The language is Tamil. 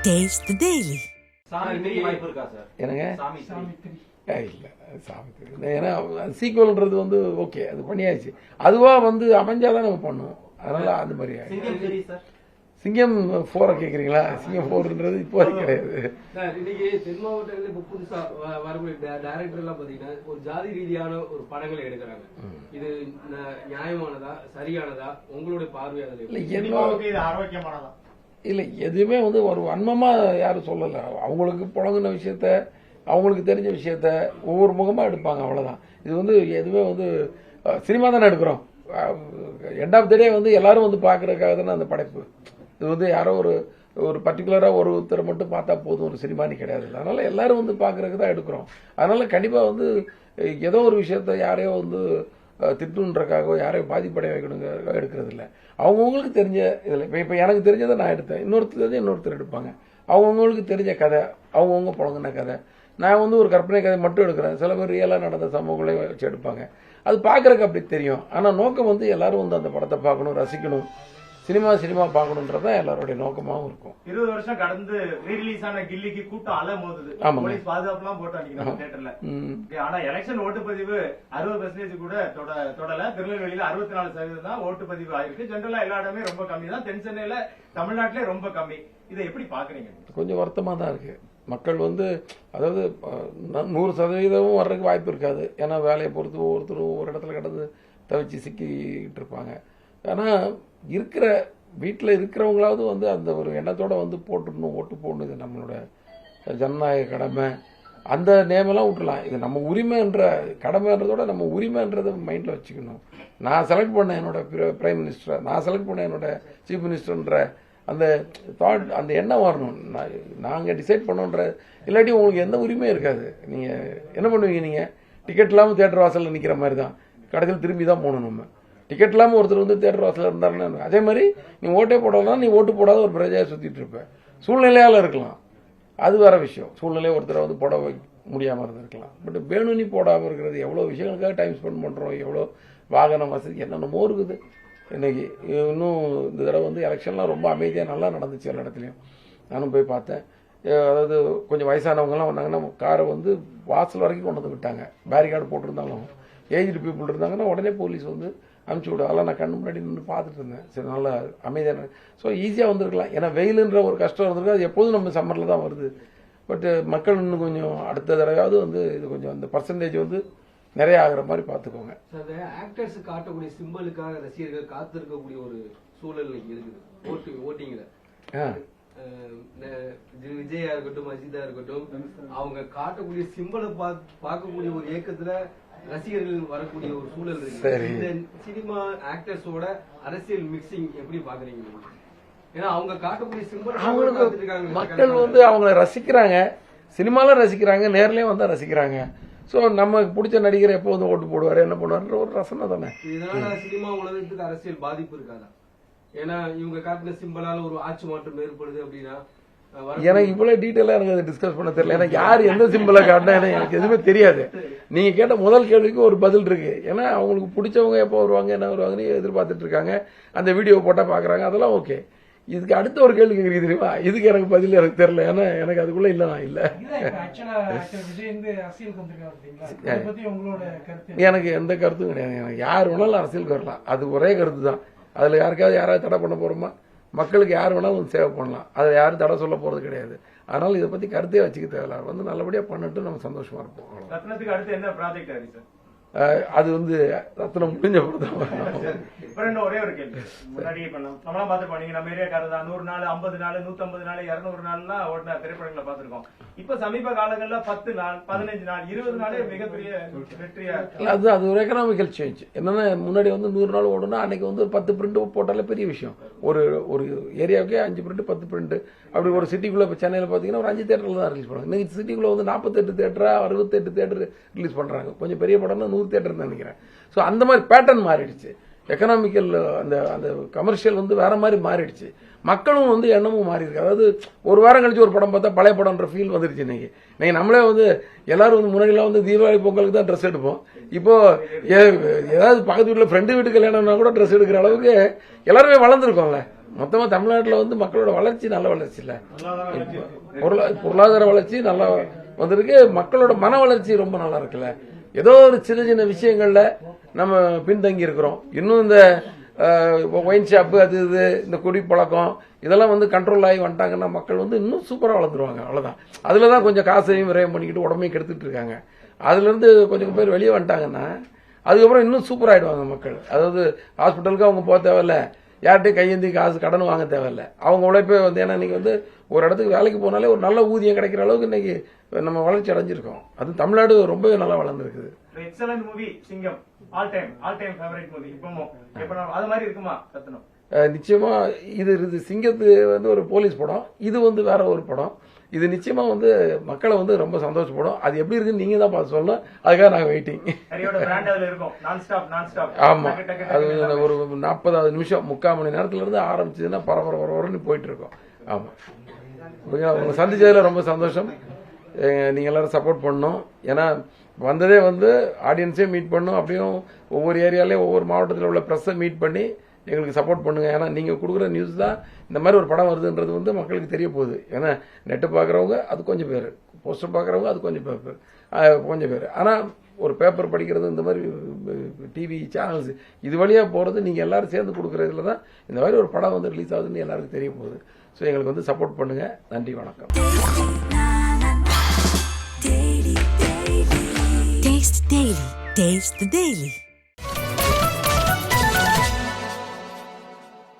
Taste the Daily. என்னங்க இல்லை சாமி ஏன்னா சீக்குவல்ன்றது வந்து ஓகே அது பண்ணியாச்சு அதுவாக வந்து அமைஞ்சாதான் நம்ம பண்ணுவோம் அதனால அந்த மாதிரி சிங்கம் 4 கேட்குறீங்களா சிங்கம் 4ன்றது இப்போதைக்கு கிடையாது. இன்னைக்கு தென் மாவட்டங்களில் இப்போ புதுசா வரக்கூடிய டைரக்டர் எல்லாம் பாத்தீங்கன்னா ஒரு ஜாதி ரீதியான ஒரு படங்களை எடுக்கிறாங்க. இது நியாயமானதா சரியானதா உங்களுடைய பார்வை? இல்லை ஆரோக்கியமானதா இல்லை எதுவுமே வந்து ஒரு வன்மமாக யாரும் சொல்லலை. அவங்களுக்கு புழங்கின விஷயத்த அவங்களுக்கு தெரிஞ்ச விஷயத்த ஒவ்வொரு முகமாக எடுப்பாங்க அவ்வளோதான். இது வந்து எதுவுமே வந்து சினிமா தானே எடுக்கிறோம். எண்ட் ஆஃப் த டே வந்து எல்லாரும் வந்து பார்க்குறதுக்காக தானே அந்த படைப்பு. இது வந்து யாரோ ஒரு பர்டிகுலராக ஒருத்தரை மட்டும் பார்த்தா போதும் ஒரு சினிமானு கிடையாது. அதனால் எல்லாரும் வந்து பார்க்குறதுக்கு தான் எடுக்கிறோம். அதனால் கண்டிப்பாக வந்து ஏதோ ஒரு விஷயத்த யாரையோ வந்து திட்டுன்றக்காகவோ யாரையும் பாதிப்படைய வைக்கணுங்க எடுக்கிறது இல்லை. அவங்கவுங்களுக்கு தெரிஞ்ச இதில் இப்போ எனக்கு தெரிஞ்சதை நான் எடுத்தேன், இன்னொருத்தர் தெரிஞ்ச இன்னொருத்தர் எடுப்பாங்க. அவங்கவுங்களுக்கு தெரிஞ்ச கதை அவங்கவுங்க புழங்கின கதை. நான் வந்து ஒரு கற்பனை கதை மட்டும் எடுக்கிறேன். சில பேர் ரியலாக நடந்த சம்பவங்களே வச்சு எடுப்பாங்க. அது பார்க்குறக்கு அப்படி தெரியும். ஆனால் நோக்கம் வந்து எல்லாரும் வந்து அந்த படத்தை பார்க்கணும், ரசிக்கணும், சினிமா பார்க்கணுன்றதான் எல்லாருடைய நோக்கமாகவும் இருக்கும். 20 வருஷம் கடந்து ரீரிலீஸ் ஆன கில்லிக்கு கூட்டம் அலை மோதுது. போலீஸ் பாதுகாப்புலாம் போட்டாங்க தியேட்டர்ல. ஆனா எலெக்ஷன் ஓட்டுப்பதிவு 60% கூட தொடல. திருநெல்வேலியில 64% தான் ஓட்டுப்பதிவு ஆயிருக்கு. ஜெனரலா எல்லா இடமே ரொம்ப கம்மி தான். தென் சென்னையில தமிழ்நாட்டிலே ரொம்ப கம்மி. இதை எப்படி பாக்குறீங்க? கொஞ்சம் வருத்தமா தான் இருக்கு. மக்கள் வந்து அதாவது 100% வர்றதுக்கு வாய்ப்பு இருக்காது. ஏன்னா வேலையை பொறுத்து ஒவ்வொருத்தரும் ஒரு இடத்துல கடந்து தவிச்சு சிக்கிட்டு இருப்பாங்க. ஆனால் இருக்கிற வீட்டில் இருக்கிறவங்களாவது வந்து அந்த ஒரு எண்ணத்தோடு வந்து போட்டுடணும், ஓட்டு போடணும், இது நம்மளோட ஜனநாயக கடமை, அந்த நேமெல்லாம் விட்டுலாம். இது நம்ம உரிமைன்ற கடமைன்றதோட நம்ம உரிமைன்றதை மைண்டில் வச்சுக்கணும். நான் செலக்ட் பண்ணேன் என்னோட பிரைம் மினிஸ்டரை, நான் செலக்ட் பண்ணேன் என்னோட சீஃப் மினிஸ்டர்ன்ற அந்த தாட், அந்த எண்ணம் வரணும். நாங்கள் டிசைட் பண்ணோன்ற, இல்லாட்டி உங்களுக்கு எந்த உரிமையும் இருக்காது. நீங்கள் என்ன பண்ணுவீங்க? நீங்கள் டிக்கெட் இல்லாமல் தேட்டர் வாசலில் நிற்கிற மாதிரி தான். கடைசியில் திரும்பி தான் போகணும். நம்ம டிக்கெட் இல்லாமல் ஒருத்தர் வந்து தேட்டர் வாசலில் இருந்தாருன்னு அதே மாதிரி நீ ஓட்டே போடலாம், நீ ஓட்டு போடாத ஒரு பிரஜையாக சுற்றிட்டு இருப்ப. சூழ்நிலையால் இருக்கலாம், அது வேற விஷயம். சூழ்நிலையை ஒருத்தரை வந்து போட முடியாமல் இருந்திருக்கலாம். பட் வேணும் நீ போடாமல் இருக்கிறது எவ்வளோ விஷயங்களுக்காக டைம் ஸ்பெண்ட் பண்ணுறோம், எவ்வளோ வாகன வசதி என்னென்னமோ இருக்குது. இன்னைக்கு இன்னும் இந்த தடவை வந்து எலெக்ஷன்லாம் ரொம்ப அமைதியாக நல்லா நடந்துச்சு எல்லா இடத்துலையும். நானும் போய் பார்த்தேன். அதாவது கொஞ்சம் வயசானவங்கலாம் வந்தாங்கன்னா காரை வந்து வாசல் வரைக்கும் கொண்டு வந்து விட்டாங்க. பேரிகார்டு போட்டிருந்தாலும் ஏஜ்டு பீப்புள் இருந்தாங்கன்னா உடனே போலீஸ் வந்து அனுப்பிச்சி விடும். அதெல்லாம் நான் கண்ணு முன்னாடி நின்று பார்த்துட்டு இருந்தேன். சரி, நல்லா அமைதியான. ஸோ ஈஸியாக வந்திருக்கலாம். ஏன்னா வெயிலுன்ற ஒரு கஷ்டம் வந்திருக்கு. அது எப்போதும் நம்ம சம்மரில் தான் வருது. பட் மக்கள் இன்னும் கொஞ்சம் அடுத்த தடவையாவது வந்து இது கொஞ்சம் அந்த பர்சன்டேஜ் வந்து நிறைய ஆகிற மாதிரி பார்த்துக்கோங்க. ஆக்டர்ஸ் காட்டக்கூடிய சிம்பலுக்காக ரசிகர்கள் காத்திருக்கக்கூடிய ஒரு சூழல் இருக்குது ஓட்டிங்ல. விஜயா இருக்கட்டும், அஜிதா இருக்கட்டும், அவங்க காட்டக்கூடிய சிம்பலை பார்க்கக்கூடிய ஒரு இயக்கத்துல ரசிகர்கள் வரக்கூடிய ஒரு சூழல் இருக்கு. இந்த சினிமா ஆக்டர்ஸோட அரசியல் மிக்சிங் எப்படி பாக்குறீங்க? ஏன்னா அவங்க காட்டக்கூடிய சிம்பல் அவங்களுக்கு மக்கள் வந்து அவங்கள ரசிக்கிறாங்க, சினிமால ரசிக்கிறாங்க, நேர்லயும் வந்தா ரசிக்கிறாங்க. ஸோ நமக்கு பிடிச்ச நடிகர் எப்போ வந்து ஓட்டு போடுவாரு, என்ன பண்ணுவாருன்ற ஒரு ரசனை தானே. இதனால சினிமா உலகத்துக்கு அரசியல் பாதிப்பு இருக்காதா? ஏன்னா இவங்க காட்டின சிம்பலால ஒரு ஆட்சி மாற்றம் ஏற்படுது அப்படின்னா எனக்கு இவ்வளவு டீட்டெயிலா எனக்கு அதை டிஸ்கஸ் பண்ண தெரியல. ஏன்னா யார் எந்த சிம்பிளை காட்டினா எனக்கு எதுவுமே தெரியாது. நீங்க கேட்ட முதல் கேள்விக்கு ஒரு பதில் இருக்கு. ஏன்னா அவங்களுக்கு பிடிச்சவங்க எப்போ வருவாங்க, என்ன வருவாங்கன்னு எதிர்பார்த்துட்டு இருக்காங்க. அந்த வீடியோ போட்டா பாக்குறாங்க, அதெல்லாம் ஓகே. இதுக்கு அடுத்த ஒரு கேள்வி கேட்குறீங்க தெரியுமா? இதுக்கு எனக்கு பதில் எனக்கு தெரியல. ஏன்னா எனக்கு அதுக்குள்ள இல்ல, நான் இல்ல. எனக்கு எந்த கருத்தும் கிடையாது. எனக்கு யார் வேணாலும் அரசியலுக்கு வரலாம், அது ஒரே கருத்து தான். அதுல யாராவது தடை பண்ண போறோமா? மக்களுக்கு யார் வேணாலும் சேவை பண்ணலாம், அதை யாரும் தடை சொல்ல போறது கிடையாது. அதனால இதை பத்தி கருத்தே வச்சுக்க தேவையில்ல. வந்து நல்லபடியா பண்ணிட்டு நம்ம சந்தோஷமா இருப்போம். ரத்னத்துக்கு அடுத்து என்ன ப்ராஜெக்ட் ஆகுது சார்? அது வந்து ரத்னம் முடிஞ்ச பொழுது ஒரே ஒரு கேள்வி. முன்னாடி நம்மளாம் பார்த்துருப்போம், நீங்க நம்ம ஏரியாக்காரர் தான். 100 நாள், 50 நாள், 150 நாள், 200 நாள்லாம் ஓடின திரைப்படங்களை பார்த்திருக்கோம். இப்ப சமீப காலங்கள்ல 10 நாள், 15 நாள், 20 நாளே மிகப்பெரிய வெற்றியா. அது ஒரு எக்கனாமிக்கல் சேஞ்ச். என்னன்னா முன்னாடி வந்து 100 நாள் ஓடுனா அன்னைக்கு வந்து ஒரு 10 பிரிண்ட் போட்டாலே பெரிய விஷயம். ஒரு ஏரியாவுக்கே 5 பிரிண்ட் 10 பிரிண்ட். அப்படி ஒரு சிட்டிக்குள்ள இப்போ சென்னையில் பார்த்தீங்கன்னா ஒரு 5 தேட்டரில் தான் ரிலீஸ் பண்ணுவாங்க. இன்னைக்கு சிட்டிக்குள்ள வந்து 48 தேட்டரா 68 தேட்டர் ரிலீஸ் பண்றாங்க. கொஞ்சம் பெரிய படம்னா 100 தேட்டர் தான் நினைக்கிறேன். ஸோ அந்த மாதிரி பேட்டர்ன் மாறிடுச்சு. எக்கனாமிக்கல் அந்த கமர்ஷியல் வந்து வேற மாதிரி மாறிடுச்சு. மக்களும் வந்து எண்ணமும் மாறி இருக்கு. அதாவது ஒரு வாரம் கழிச்சு ஒரு படம் பார்த்தா பழைய படம்ன்ற ஃபீல் வந்துருச்சு. இன்னைக்கு நம்மளே வந்து எல்லாரும் வந்து முன்னாடிலாம் வந்து தீபாவளி பொங்கலுக்கு தான் ட்ரெஸ் எடுப்போம். இப்போ ஏதாவது பக்கத்து வீட்டில் ஃப்ரெண்டு வீட்டு கல்யாணம்னா கூட ட்ரெஸ் எடுக்கிற அளவுக்கு எல்லாருமே வளர்ந்துருக்கோம்ல. மொத்தமாக தமிழ்நாட்டில் வந்து மக்களோட வளர்ச்சி நல்ல வளர்ச்சி இல்லை, பொருளாதார வளர்ச்சி நல்லா வந்திருக்கு, மக்களோட மன வளர்ச்சி ரொம்ப நல்லா இருக்குல்ல. ஏதோ ஒரு சின்ன சின்ன விஷயங்கள்ல நம்ம பின்தங்கி இருக்கிறோம். இன்னும் இந்த ஒயின் ஷாப்பு அது இது இந்த குடி பழக்கம் இதெல்லாம் வந்து கண்ட்ரோல் ஆகி வந்துட்டாங்கன்னா மக்கள் வந்து இன்னும் சூப்பராக வளர்ந்துருவாங்க. அவ்வளோதான். அதில் தான் கொஞ்சம் காசையும் விரயம் பண்ணிக்கிட்டு உடம்பையும் கெடுத்துட்டு இருக்காங்க. அதுலேருந்து கொஞ்சம் பேர் வெளியே வந்துட்டாங்கன்னா அதுக்கப்புறம் இன்னும் சூப்பர் ஆகிடுவாங்க மக்கள். அதாவது ஹாஸ்பிட்டலுக்கு அவங்க போக தேவையில்ல, யார்கிட்டையும் கையேந்தி காசு கடன் வாங்க தேவையில்லை. அவங்க உழைப்பே வந்து ஏன்னா இன்னைக்கு வந்து ஒரு இடத்துக்கு வேலைக்கு போனாலே ஒரு நல்ல ஊதியம் கிடைக்கிற அளவுக்கு இன்னைக்கு நம்ம வளர்ச்சி அடைஞ்சிருக்கோம். அது தமிழ்நாடு ரொம்பவே நல்லா வளர்ந்துருக்குது. எக்ஸலன்ட் மூவி சிங்கம், ஆல் டைம் ஃபேவரட் மூவி. இப்போ அது மாதிரி இருக்குமா ரத்னம்? நிச்சயமா இது சிங்கத்து வந்து ஒரு போலீஸ் படம், இது வந்து வேற ஒரு படம். இது நிச்சயமா வந்து மக்களை வந்து ரொம்ப சந்தோஷப்படும். அது எப்படி இருக்குன்னு நீங்க தான் பார்த்து சொல்லணும். அதுக்காக நாங்கள் வெயிட்டிங். ஆமா, அது ஒரு 40 நிமிஷம் 3/4 மணி நேரத்துல இருந்து ஆரம்பிச்சதுன்னா பரபரன்னு போயிட்டு இருக்கோம். ஆமா, உங்களை சந்திச்சதுல ரொம்ப சந்தோஷம். நீங்க எல்லாரும் சப்போர்ட் பண்ணணும். ஏன்னா வந்ததே வந்து ஆடியன்ஸே மீட் பண்ணும், அப்படியும் ஒவ்வொரு ஏரியாலையும் ஒவ்வொரு மாவட்டத்தில் உள்ள ப்ரெஸ்ஸை மீட் பண்ணி எங்களுக்கு சப்போர்ட் பண்ணுங்க. ஏன்னா நீங்க கொடுக்குற நியூஸ் தான் இந்த மாதிரி ஒரு படம் வருதுன்றது வந்து மக்களுக்கு தெரிய போகுது. ஏன்னா நெட்டு பார்க்குறவங்க அது கொஞ்சம் பேர், போஸ்டர் பார்க்குறவங்க அது கொஞ்சம் பேர். ஆனால் ஒரு பேப்பர் படிக்கிறது, இந்த மாதிரி டிவி சேனல்ஸ் இது வழியாக போகிறது, நீங்கள் எல்லாரும் சேர்ந்து கொடுக்குறதுல தான் இந்த மாதிரி ஒரு படம் வந்து ரிலீஸ் ஆகுதுன்னு எல்லாருக்கும் தெரிய போகுது. ஸோ எங்களுக்கு வந்து சப்போர்ட் பண்ணுங்க. நன்றி, வணக்கம். Taste the Daily.